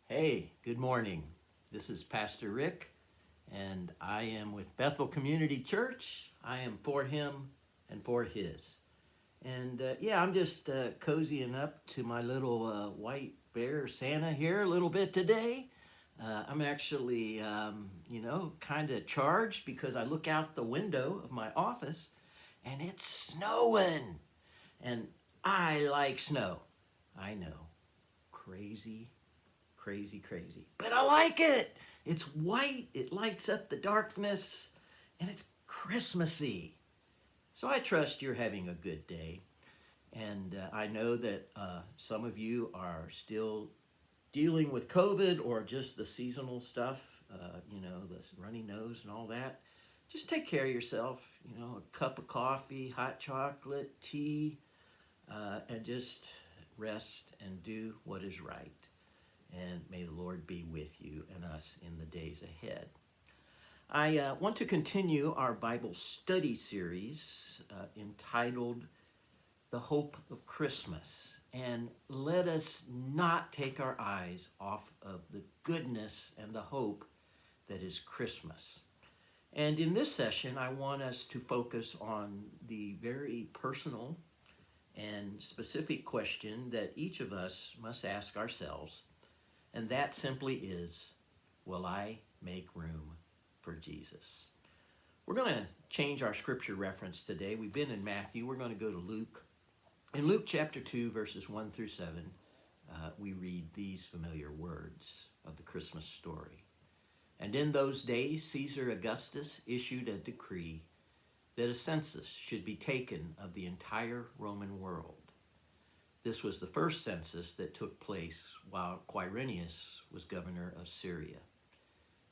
Hey, good morning. This is Pastor Rick, and I am with Bethel Community Church. I am for him and for his. And I'm just cozying up to my little white bear Santa here a little bit today. I'm actually, kind of charged because I look out the window of my office and it's snowing. And I like snow. I know. Crazy, crazy, crazy. But I like it. It's white, it lights up the darkness, and it's Christmassy. So I trust you're having a good day. And I know that some of you are still dealing with COVID or just the seasonal stuff, the runny nose and all that. Just take care of yourself, a cup of coffee, hot chocolate, tea, and just rest and do what is right. And may the Lord be with you and us in the days ahead. I want to continue our Bible study series entitled The Hope of Christmas. And let us not take our eyes off of the goodness and the hope that is Christmas. And in this session, I want us to focus on the very personal and specific question that each of us must ask ourselves. And that simply is, will I make room for Jesus? We're going to change our scripture reference today. We've been in Matthew. We're going to go to Luke. In Luke chapter 2, verses 1 through 7, we read these familiar words of the Christmas story. And in those days, Caesar Augustus issued a decree that a census should be taken of the entire Roman world. This was the first census that took place while Quirinius was governor of Syria.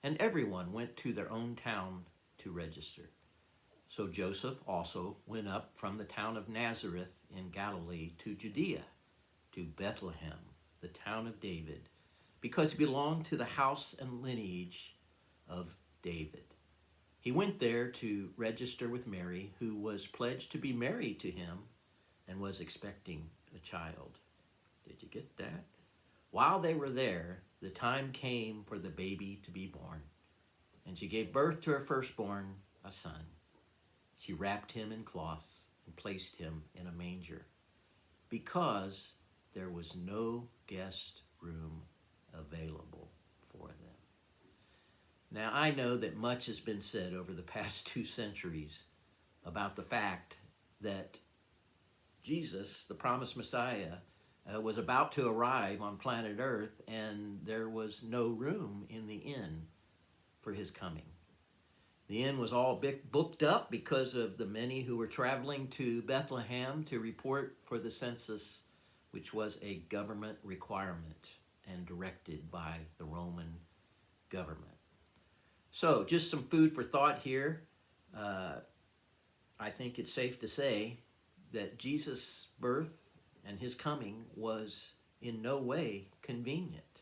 And everyone went to their own town to register. So Joseph also went up from the town of Nazareth in Galilee to Judea, to Bethlehem, the town of David, because he belonged to the house and lineage of David. He went there to register with Mary, who was pledged to be married to him and was expecting a child. Did you get that? While they were there, the time came for the baby to be born, and she gave birth to her firstborn, a son. She wrapped him in cloths and placed him in a manger, because there was no guest room available for them. Now, I know that much has been said over the past 2 centuries about the fact that Jesus, the promised Messiah, was about to arrive on planet Earth, and there was no room in the inn for his coming. The inn was all booked up because of the many who were traveling to Bethlehem to report for the census, which was a government requirement and directed by the Roman government. So, just some food for thought here. I think it's safe to say that Jesus' birth and his coming was in no way convenient.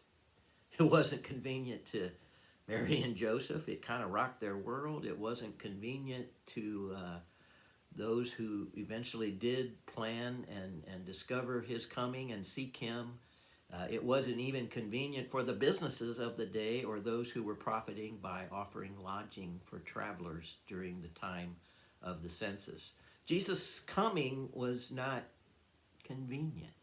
It wasn't convenient to Mary and Joseph. It kind of rocked their world. It wasn't convenient to those who eventually did plan and discover his coming and seek him. It wasn't even convenient for the businesses of the day or those who were profiting by offering lodging for travelers during the time of the census. Jesus' coming was not convenient.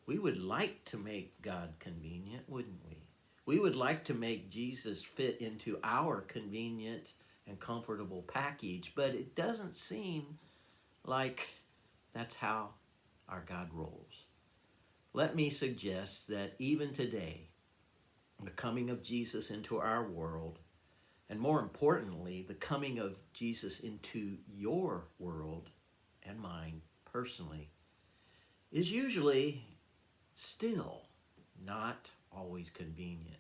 We would like to make God convenient, wouldn't we? We would like to make Jesus fit into our convenient and comfortable package, but it doesn't seem like that's how our God rolls. Let me suggest that even today, the coming of Jesus into our world, and more importantly, the coming of Jesus into your world and mine personally, is usually still not always convenient.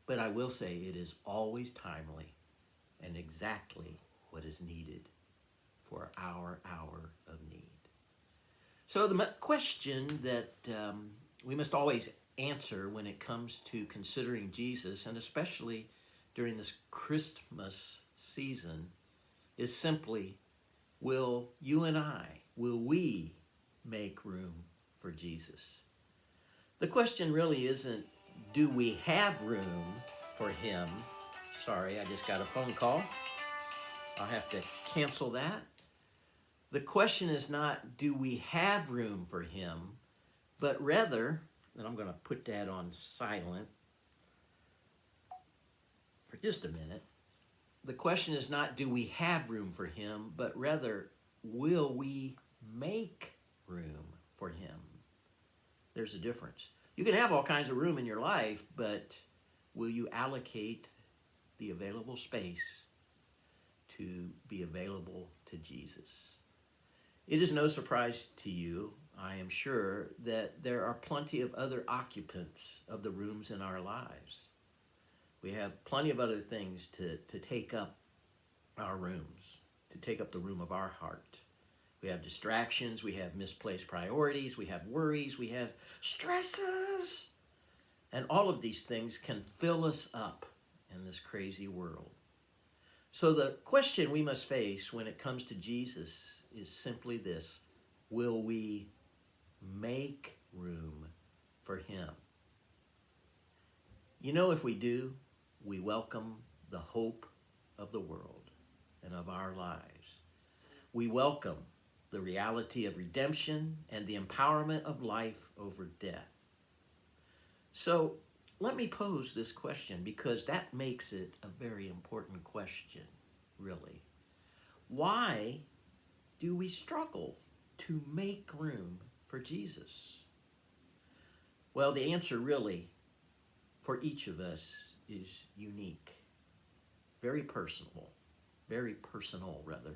But I will say it is always timely and exactly what is needed for our hour of need. So the question that we must always answer when it comes to considering Jesus, and especially during this Christmas season, is simply, will we make room for Jesus? The question really isn't, do we have room for him? Sorry, I just got a phone call. I'll have to cancel that. The question is not, do we have room for him, but rather, and I'm going to put that on silent for just a minute. The question is not, do we have room for him, but rather, will we make room for him? There's a difference. You can have all kinds of room in your life, but will you allocate the available space to be available to Jesus? It is no surprise to you, I am sure, that there are plenty of other occupants of the rooms in our lives. We have plenty of other things to take up our rooms, to take up the room of our heart. We have distractions, we have misplaced priorities, we have worries, we have stresses. And all of these things can fill us up in this crazy world. So the question we must face when it comes to Jesus is simply this: will we make room for him? You know, if we do, we welcome the hope of the world and of our lives. We welcome the reality of redemption and the empowerment of life over death. So let me pose this question, because that makes it a very important question, really. Why do we struggle to make room for Jesus? Well, the answer really for each of us is unique, very personal rather.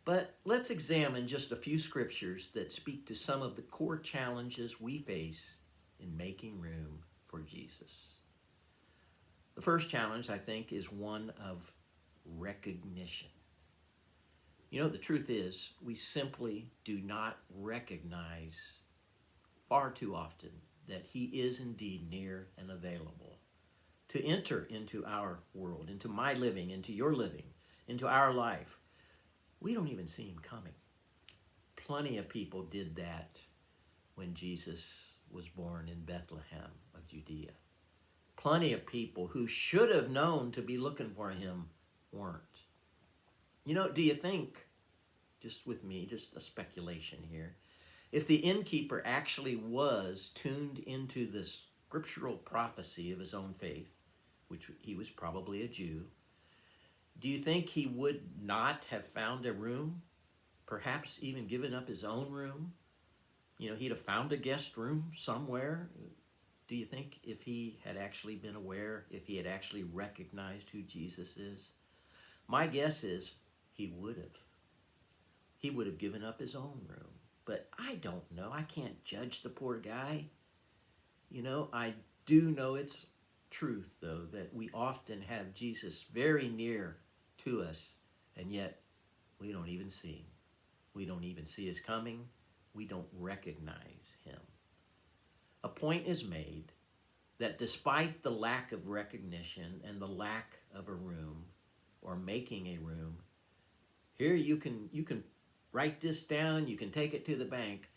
But let's examine just a few scriptures that speak to some of the core challenges we face in making room for Jesus. The first challenge, I think, is one of recognition. You know, the truth is, we simply do not recognize far too often that he is indeed near and available to enter into our world, into my living, into your living, into our life. We don't even see him coming. Plenty of people did that when Jesus was born in Bethlehem of Judea. Plenty of people who should have known to be looking for him weren't. You know, do you think, just with me, just a speculation here, if the innkeeper actually was tuned into the scriptural prophecy of his own faith, which he was probably a Jew, do you think he would not have found a room, perhaps even given up his own room? You know, he'd have found a guest room somewhere. Do you think if he had actually been aware, if he had actually recognized who Jesus is? My guess is he would have. He would have given up his own room. But I don't know. I can't judge the poor guy. You know, I do know it's truth, though, that we often have Jesus very near to us, and yet we don't even see him. We don't even see his coming. We don't recognize him. A point is made that despite the lack of recognition and the lack of a room or making a room, here you can write this down, you can take it to the bank.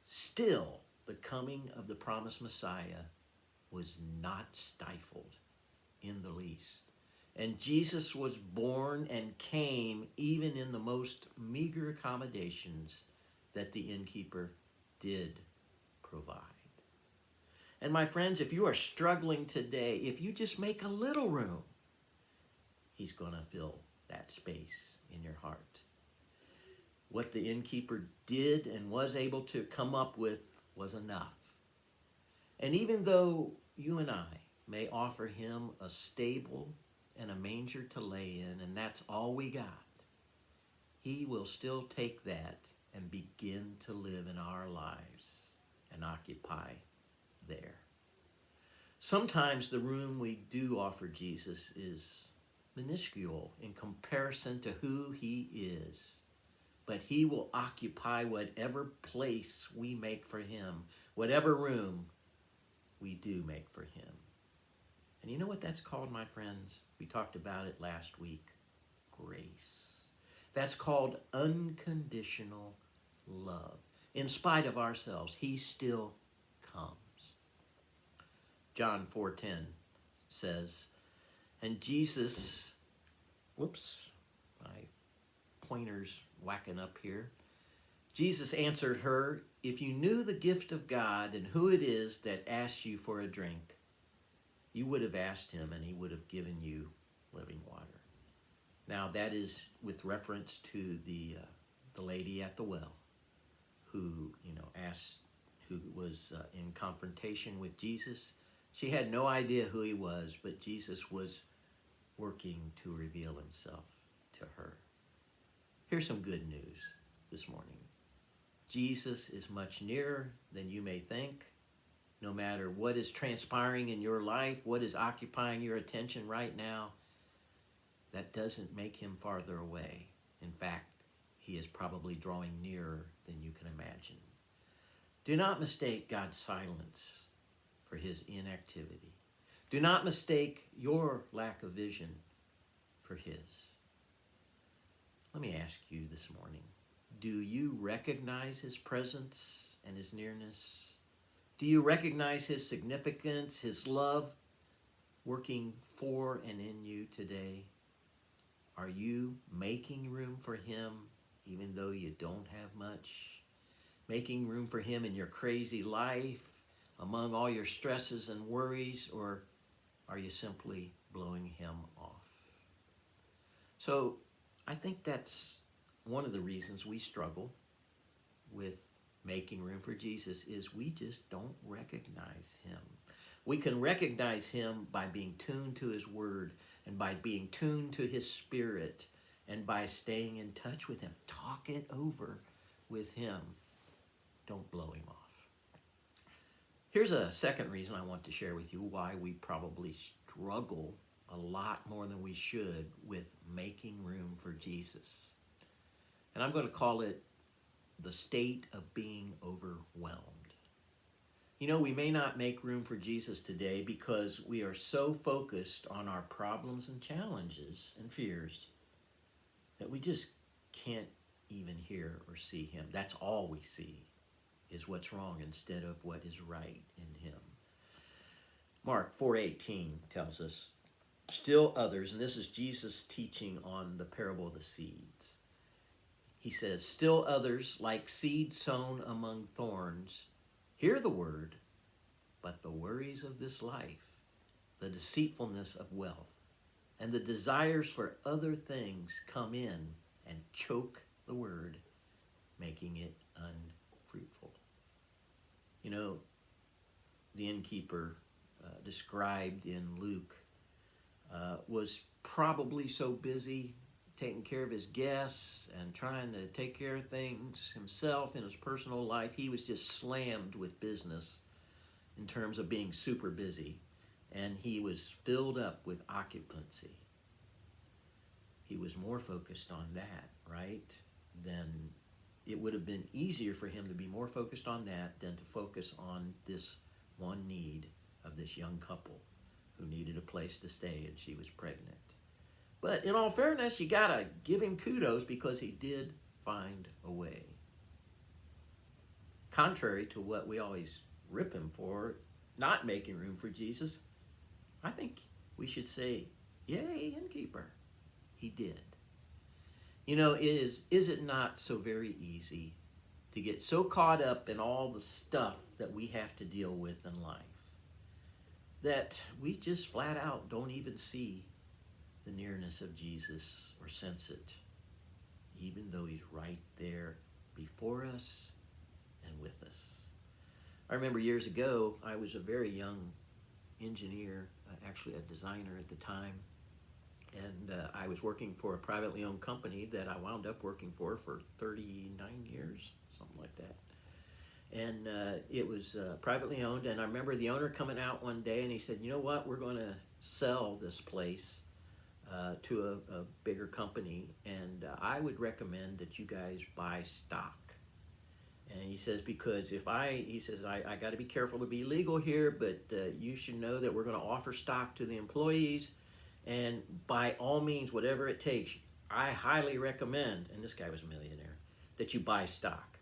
Still, the coming of the promised Messiah was not stifled in the least. And Jesus was born and came even in the most meager accommodations that the innkeeper did provide. And my friends, if you are struggling today, if you just make a little room, he's going to fill that space in your heart. What the innkeeper did and was able to come up with was enough. And even though you and I may offer him a stable and a manger to lay in, and that's all we got, he will still take that and begin to live in our lives and occupy there. Sometimes the room we do offer Jesus is minuscule in comparison to who he is. But he will occupy whatever place we make for him, whatever room we do make for him. And you know what that's called, my friends? We talked about it last week. Grace. That's called unconditional love. In spite of ourselves, he still comes. John 4:10 says, and Jesus, whoops, my pointer's whacking up here. Jesus answered her, if you knew the gift of God and who it is that asks you for a drink, you would have asked him and he would have given you living water. Now that is with reference to the lady at the well who, asked, who was in confrontation with Jesus. She had no idea who he was, but Jesus was working to reveal himself to her. Here's some good news this morning. Jesus is much nearer than you may think. No matter what is transpiring in your life, what is occupying your attention right now, that doesn't make him farther away. In fact, he is probably drawing nearer than you can imagine. Do not mistake God's silence for his inactivity. Do not mistake your lack of vision for his. Let me ask you this morning, do you recognize his presence and his nearness? Do you recognize his significance, his love working for and in you today? Are you making room for him even though you don't have much? Making room for him in your crazy life, among all your stresses and worries, or are you simply blowing him off? So I think that's one of the reasons we struggle with making room for Jesus is we just don't recognize him. We can recognize him by being tuned to his word and by being tuned to his spirit and by staying in touch with him. Talk it over with him. Don't blow him off. Here's a second reason I want to share with you why we probably struggle a lot more than we should with making room for Jesus. And I'm going to call it the state of being overwhelmed. We may not make room for Jesus today because we are so focused on our problems and challenges and fears that we just can't even hear or see him. That's all we see is what's wrong instead of what is right in him. Mark 4:18 tells us, still others, and this is Jesus teaching on the parable of the seeds. He says, still others, like seed sown among thorns, hear the word, but the worries of this life, the deceitfulness of wealth, and the desires for other things come in and choke the word, making it unfruitful. The innkeeper described in Luke was probably so busy taking care of his guests and trying to take care of things himself in his personal life. He was just slammed with business in terms of being super busy, and he was filled up with occupancy. He was more focused on that, right? Then it would have been easier for him to be more focused on that than to focus on this one need of this young couple who needed a place to stay and she was pregnant. But in all fairness, you gotta give him kudos because he did find a way. Contrary to what we always rip him for, not making room for Jesus, I think we should say, yay, innkeeper, he did. Is it not so very easy to get so caught up in all the stuff that we have to deal with in life that we just flat out don't even see the nearness of Jesus or sense it, even though he's right there before us and with us. I remember years ago, I was a very young engineer, actually a designer at the time, and I was working for a privately owned company that I wound up working for 39 years, something like that. And it was privately owned, and I remember the owner coming out one day and he said, you know what, we're going to sell this place to a bigger company, and I would recommend that you guys buy stock. And he says, because I got to be careful to be legal here, but you should know that we're going to offer stock to the employees, and by all means, whatever it takes, I highly recommend, and this guy was a millionaire, that you buy stock.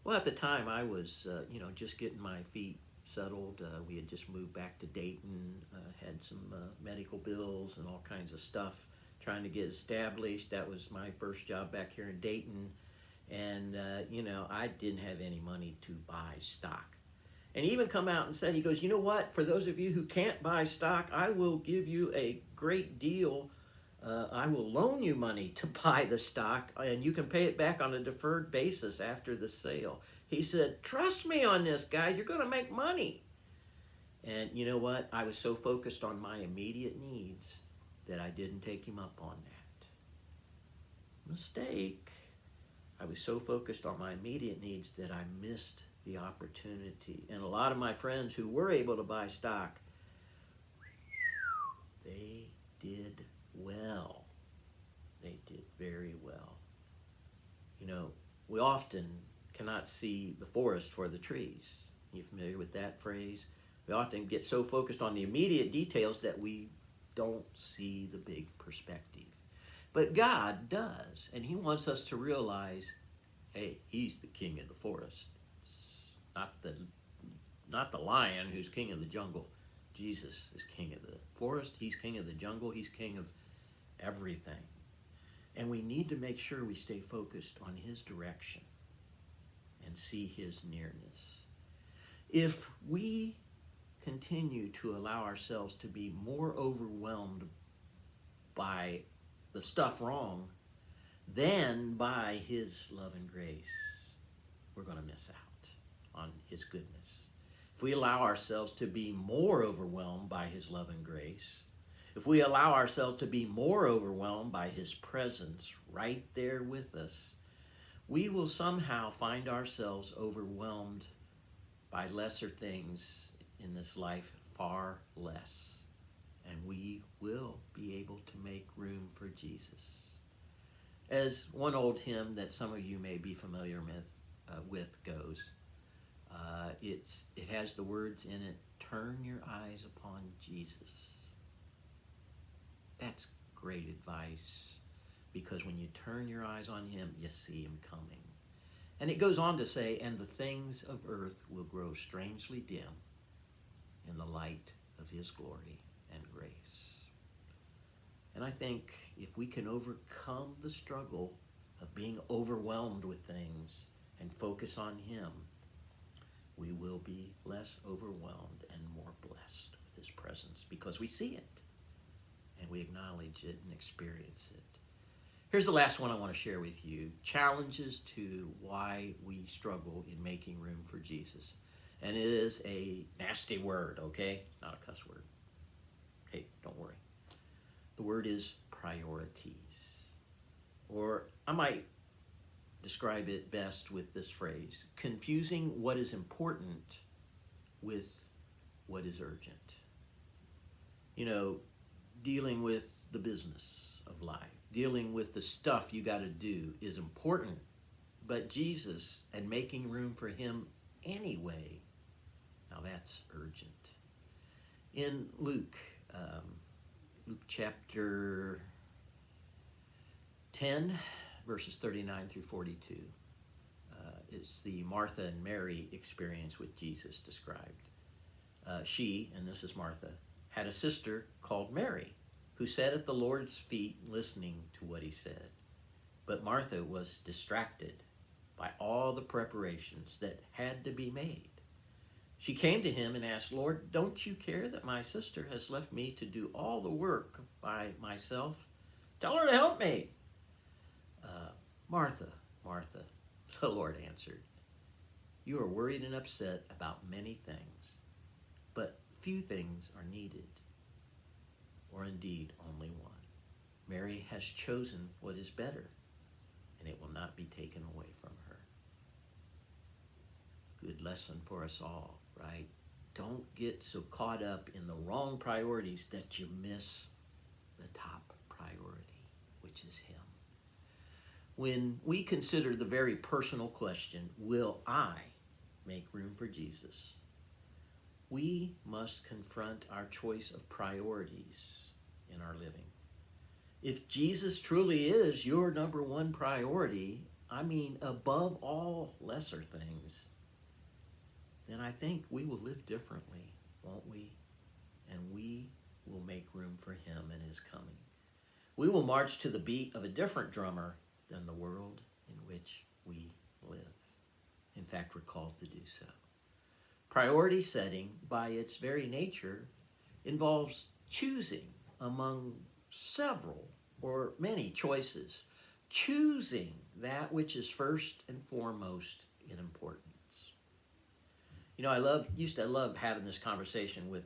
Well, at the time, I was, just getting my feet settled. We had just moved back to Dayton, had some medical bills and all kinds of stuff, trying to get established. That was my first job back here in Dayton. And, I didn't have any money to buy stock. And he even come out and said, he goes, you know what, for those of you who can't buy stock, I will give you a great deal. I will loan you money to buy the stock, and you can pay it back on a deferred basis after the sale. He said, trust me on this, guy. You're going to make money. And you know what? I was so focused on my immediate needs that I didn't take him up on that. Mistake. I was so focused on my immediate needs that I missed the opportunity. And a lot of my friends who were able to buy stock, they did well. They did very well. We often cannot see the forest for the trees. You familiar with that phrase? We often get so focused on the immediate details that we don't see the big perspective. But God does, and he wants us to realize, hey, he's the king of the forest. It's not the lion who's king of the jungle. Jesus is king of the forest. He's king of the jungle. He's king of everything. And we need to make sure we stay focused on his direction and see his nearness. If we continue to allow ourselves to be more overwhelmed by the stuff wrong than by his love and grace, we're going to miss out on his goodness. If we allow ourselves to be more overwhelmed by his love and grace, if we allow ourselves to be more overwhelmed by his presence right there with us, we will somehow find ourselves overwhelmed by lesser things in this life, far less. And we will be able to make room for Jesus. As one old hymn that some of you may be familiar with goes, it has the words in it, turn your eyes upon Jesus. That's great advice, because when you turn your eyes on him, you see him coming. And it goes on to say, and the things of earth will grow strangely dim in the light of his glory and grace. And I think if we can overcome the struggle of being overwhelmed with things and focus on him, we will be less overwhelmed and more blessed with his presence, because we see it and we acknowledge it and experience it. Here's the last one I want to share with you. Challenges to why we struggle in making room for Jesus. And it is a nasty word, okay? Not a cuss word. Hey, don't worry. The word is priorities. Or I might describe it best with this phrase, confusing what is important with what is urgent. Dealing with the business of life, dealing with the stuff you got to do is important, but Jesus and making room for him anyway, now that's urgent. In Luke chapter 10, verses 39 through 42, is the Martha and Mary experience with Jesus described. She, and this is Martha, had a sister called Mary, who sat at the Lord's feet listening to what he said. But Martha was distracted by all the preparations that had to be made. She came to him and asked, Lord, don't you care that my sister has left me to do all the work by myself? Tell her to help me. Martha, Martha, the Lord answered, you are worried and upset about many things, but few things are needed, or indeed only one. Mary has chosen what is better, and it will not be taken away from her. Good lesson for us all, right? Don't get so caught up in the wrong priorities that you miss the top priority, which is him. When we consider the very personal question, will I make room for Jesus? We must confront our choice of priorities in our living. If Jesus truly is your number one priority, I mean above all lesser things, then I think we will live differently, won't we? And we will make room for him and his coming. We will march to the beat of a different drummer than the world in which we live. In fact, we're called to do so. Priority setting, by its very nature, involves choosing among several or many choices, choosing that which is first and foremost in importance. You know, I used to love having this conversation with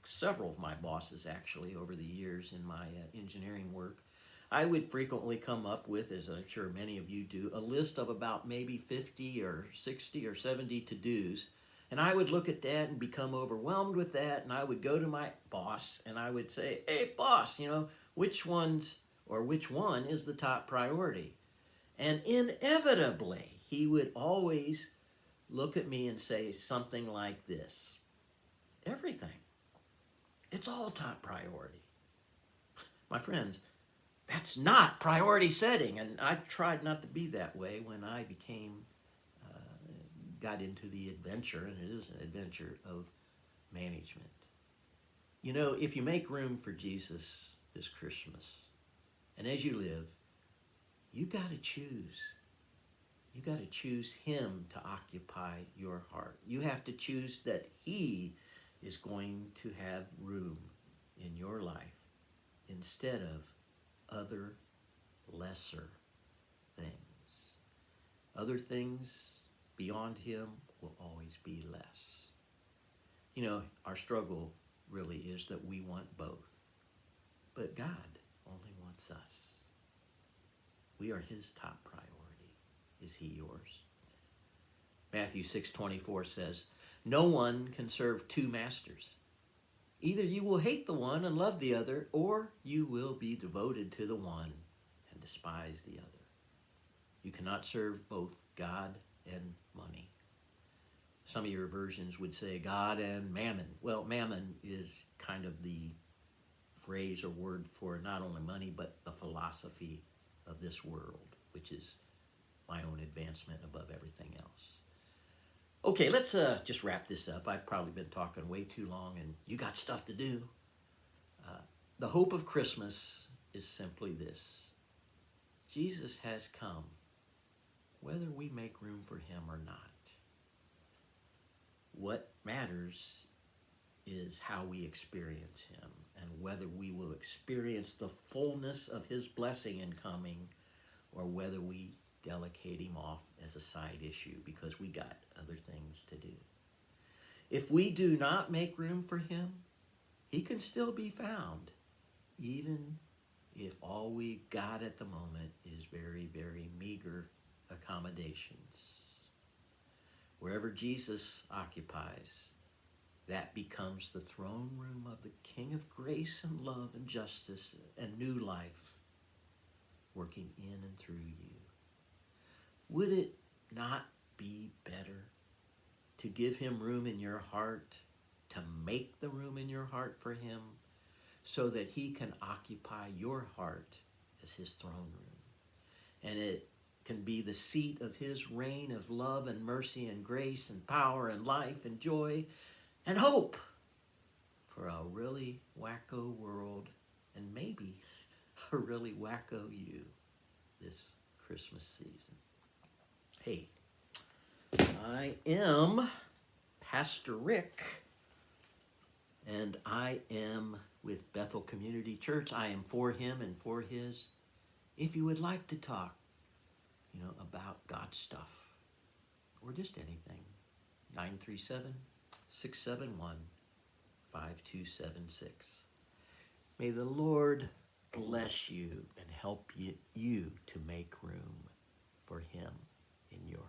several of my bosses, actually, over the years in my engineering work. I would frequently come up with, as I'm sure many of you do, a list of about maybe 50 or 60 or 70 to-dos. And I would look at that and become overwhelmed with that. And I would go to my boss and I would say, hey, boss, you know, which one is the top priority? And inevitably, he would always look at me and say something like this: everything. It's all top priority. My friends, that's not priority setting. And I tried not to be that way when I got into the adventure, and it is an adventure, of management. You know, if you make room for Jesus this Christmas, and as you live, you got to choose. You got to choose him to occupy your heart. You have to choose that he is going to have room in your life instead of other lesser things. Other things beyond him will always be less. You know, our struggle really is that we want both. But God only wants us. We are his top priority. Is he yours? Matthew 6:24 says, no one can serve two masters. Either you will hate the one and love the other, or you will be devoted to the one and despise the other. You cannot serve both God and money. Some of your versions would say God and mammon. Well, mammon is kind of the phrase or word for not only money, but the philosophy of this world, which is my own advancement above everything else. Okay, let's just wrap this up. I've probably been talking way too long, and you got stuff to do. The hope of Christmas is simply this: Jesus has come, whether we make room for him or not. What matters is how we experience him, and whether we will experience the fullness of his blessing in coming, or whether we delegate him off as a side issue because we got other things to do. If we do not make room for him, he can still be found, even if all we got at the moment is very, very meager accommodations. Wherever Jesus occupies, that becomes the throne room of the King of grace and love and justice and new life working in and through you. Would it not be better to give him room in your heart, to make the room in your heart for him, so that he can occupy your heart as his throne room? And it can be the seat of his reign of love and mercy and grace and power and life and joy and hope for a really wacko world, and maybe a really wacko you this Christmas season. Hey, I am Pastor Rick, and I am with Bethel Community Church. I am for him and for his. If you would like to talk, about God's stuff, or just anything, 937-671-5276. May the Lord bless you and help you to make room for him in your heart.